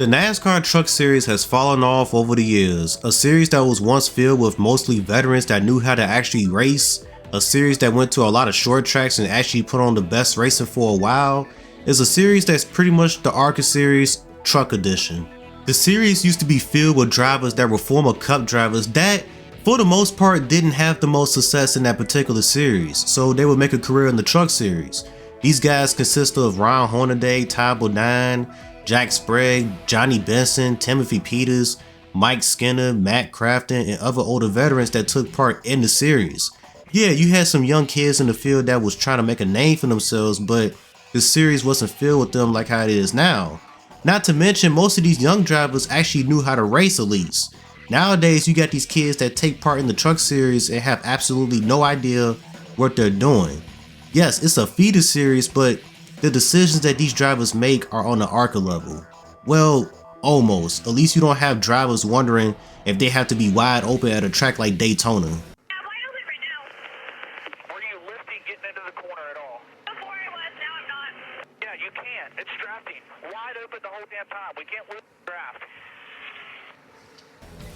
The NASCAR Truck Series has fallen off over the years, a series that was once filled with mostly veterans that knew how to actually race, a series that went to a lot of short tracks and actually put on the best racing for a while, is a series that's pretty much the ARCA Series Truck Edition. The series used to be filled with drivers that were former Cup drivers that, for the most part, didn't have the most success in that particular series, so they would make a career in the Truck Series. These guys consist of Ron Hornaday, Ty Bodine, Jack Sprague, Johnny Benson, Timothy Peters, Mike Skinner, Matt Crafton, and other older veterans that took part in the series. Yeah, you had some young kids in the field that was trying to make a name for themselves, but the series wasn't filled with them like how it is now. Not to mention, most of these young drivers actually knew how to race at least. Nowadays, you got these kids that take part in the Truck Series and have absolutely no idea what they're doing. Yes, it's a feeder series, but the decisions that these drivers make are on the ARCA level. Well, almost. At least you don't have drivers wondering if they have to be wide open at a track like Daytona. Wide open right now. Were you lifting getting into the corner at all? Before I was, now I'm not. Yeah, you can. It's drafting. Wide open the whole damn time. We can't lose the draft.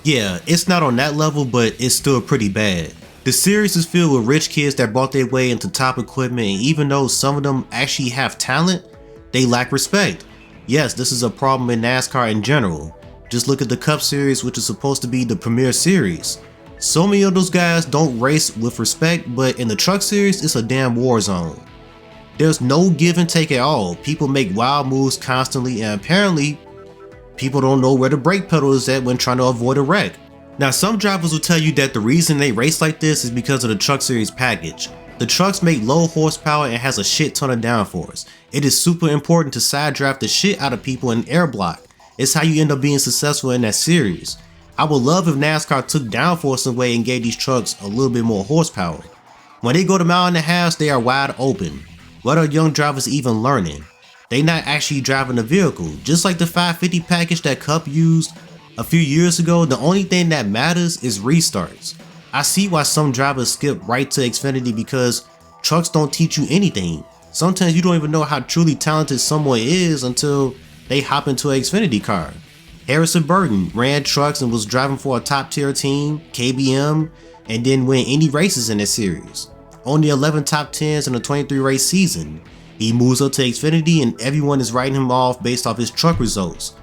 Yeah, it's not on that level, but it's still pretty bad. The series is filled with rich kids that bought their way into top equipment, and even though some of them actually have talent, they lack respect. Yes, this is a problem in NASCAR in general. Just look at the Cup Series, which is supposed to be the premier series. So many of those guys don't race with respect, but in the Truck Series, it's a damn war zone. There's no give and take at all. People make wild moves constantly, and apparently, people don't know where the brake pedal is at when trying to avoid a wreck. Now, some drivers will tell you that the reason they race like this is because of the Truck Series package. The trucks make low horsepower and has a shit ton of downforce. It is super important to side draft the shit out of people in air block. It's how you end up being successful in that series. I would love if NASCAR took downforce away and gave these trucks a little bit more horsepower. When they go to mile and a half, they are wide open. What are young drivers even learning? They not actually driving the vehicle. Just like the 550 package that Cup used a few years ago, the only thing that matters is restarts. I see why some drivers skip right to Xfinity because trucks don't teach you anything. Sometimes you don't even know how truly talented someone is until they hop into an Xfinity car. Harrison Burton ran trucks and was driving for a top tier team, KBM, and didn't win any races in that series. Only 11 top 10s in a 23 race season. He moves up to Xfinity and everyone is writing him off based off his truck results.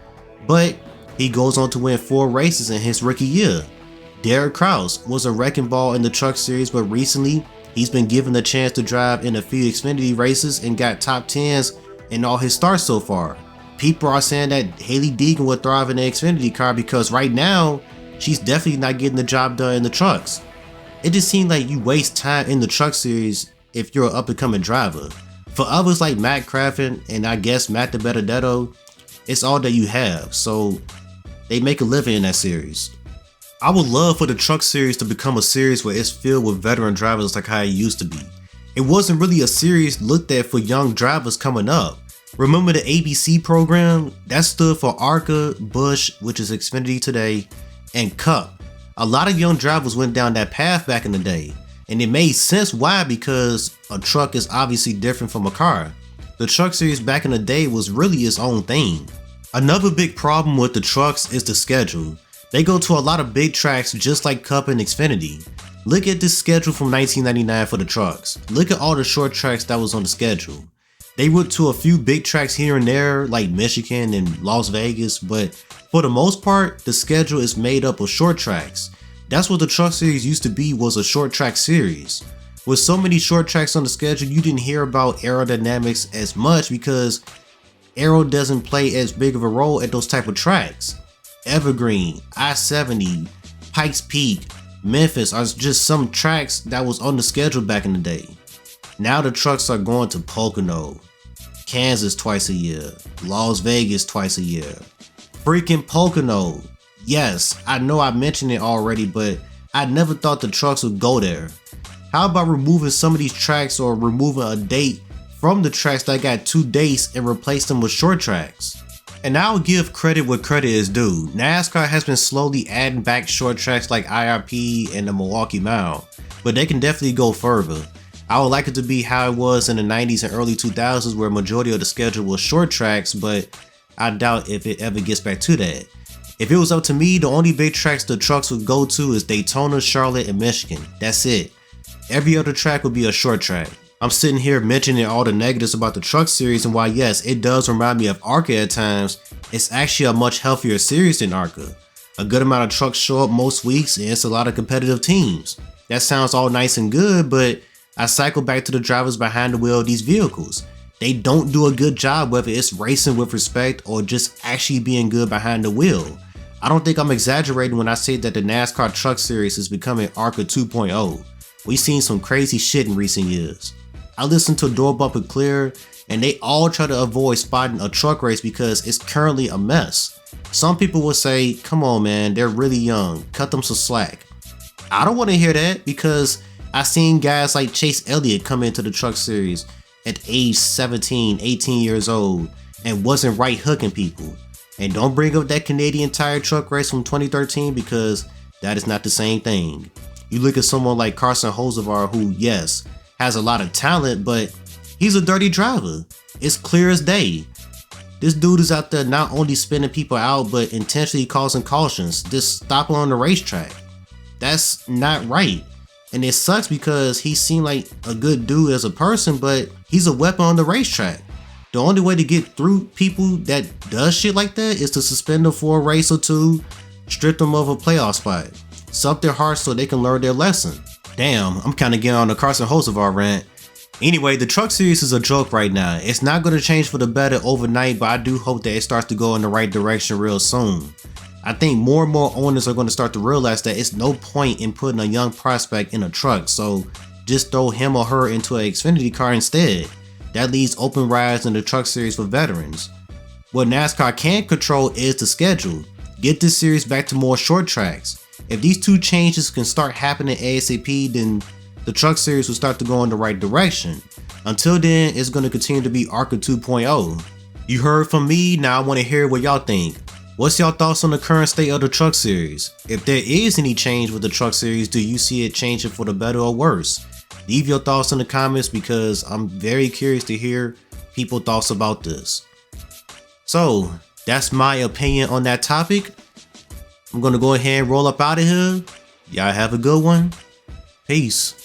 But he goes on to win 4 races in his rookie year. Derek Kraus was a wrecking ball in the Truck Series, but recently he's been given the chance to drive in a few Xfinity races and got top 10s in all his starts so far. People are saying that Hailie Deegan would thrive in the Xfinity car because right now she's definitely not getting the job done in the trucks. It just seems like you waste time in the Truck Series if you're an up and coming driver. For others like Matt Crafton and I guess Matt DiBenedetto, it's all that you have, so they make a living in that series. I would love for the Truck Series to become a series where it's filled with veteran drivers like how it used to be. It wasn't really a series looked at for young drivers coming up. Remember the ABC program? That stood for ARCA, Busch, which is Xfinity today, and Cup. A lot of young drivers went down that path back in the day, and it made sense why, because a truck is obviously different from a car. The Truck Series back in the day was really its own thing. Another big problem with the trucks is the schedule. They go to a lot of big tracks just like Cup and Xfinity. Look at this schedule from 1999 for the trucks. Look at all the short tracks that was on the schedule. They went to a few big tracks here and there like Michigan and Las Vegas, but for the most part, the schedule is made up of short tracks. That's what the Truck Series used to be, was a short track series. With so many short tracks on the schedule, you didn't hear about aerodynamics as much because aero doesn't play as big of a role at those type of tracks. Evergreen, I-70, Pikes Peak, Memphis are just some tracks that was on the schedule back in the day. Now the trucks are going to Pocono, Kansas twice a year, Las Vegas twice a year. Freaking Pocono. Yes, I know I mentioned it already, but I never thought the trucks would go there. How about removing some of these tracks or removing a date from the tracks that got 2 dates and replace them with short tracks? And I'll give credit where credit is due. NASCAR has been slowly adding back short tracks like IRP and the Milwaukee Mile, but they can definitely go further. I would like it to be how it was in the 90s and early 2000s where majority of the schedule was short tracks, but I doubt if it ever gets back to that. If it was up to me, the only big tracks the trucks would go to is Daytona, Charlotte, and Michigan. That's it. Every other track would be a short track. I'm sitting here mentioning all the negatives about the truck series and why yes, it does remind me of ARCA at times. It's actually a much healthier series than ARCA. A good amount of trucks show up most weeks and it's a lot of competitive teams. That sounds all nice and good, but I cycle back to the drivers behind the wheel of these vehicles. They don't do a good job whether it's racing with respect or just actually being good behind the wheel. I don't think I'm exaggerating when I say that the NASCAR truck series is becoming ARCA 2.0. We've seen some crazy shit in recent years. I listened to Door Bumper Clear and they all try to avoid spotting a truck race because it's currently a mess. Some people will say, come on man, they're really young, cut them some slack. I don't want to hear that because I've seen guys like Chase Elliott come into the truck series at age 17, 18 years old and wasn't right hooking people. And don't bring up that Canadian Tire truck race from 2013 because that is not the same thing. You look at someone like Carson Hocevar who, yes, has a lot of talent, but he's a dirty driver. It's clear as day. This dude is out there not only spinning people out, but intentionally causing cautions, just stopping on the racetrack. That's not right. And it sucks because he seemed like a good dude as a person, but he's a weapon on the racetrack. The only way to get through people that does shit like that is to suspend them for a race or two, strip them of a playoff spot, suck their hearts so they can learn their lesson. Damn, I'm kinda getting on the Carson Hocevar rant. Anyway, the truck series is a joke right now. It's not going to change for the better overnight, but I do hope that it starts to go in the right direction real soon. I think more and more owners are going to start to realize that it's no point in putting a young prospect in a truck, so just throw him or her into an Xfinity car instead. That leaves open rides in the truck series for veterans. What NASCAR can control is the schedule. Get this series back to more short tracks. If these two changes can start happening ASAP, then the truck series will start to go in the right direction. Until then, it's going to continue to be ARCA 2.0. You heard from me, now I want to hear what y'all think. What's y'all thoughts on the current state of the truck series? If there is any change with the truck series, do you see it changing for the better or worse? Leave your thoughts in the comments because I'm very curious to hear people's thoughts about this. So, that's my opinion on that topic. I'm going to go ahead and roll up out of here. Y'all have a good one. Peace.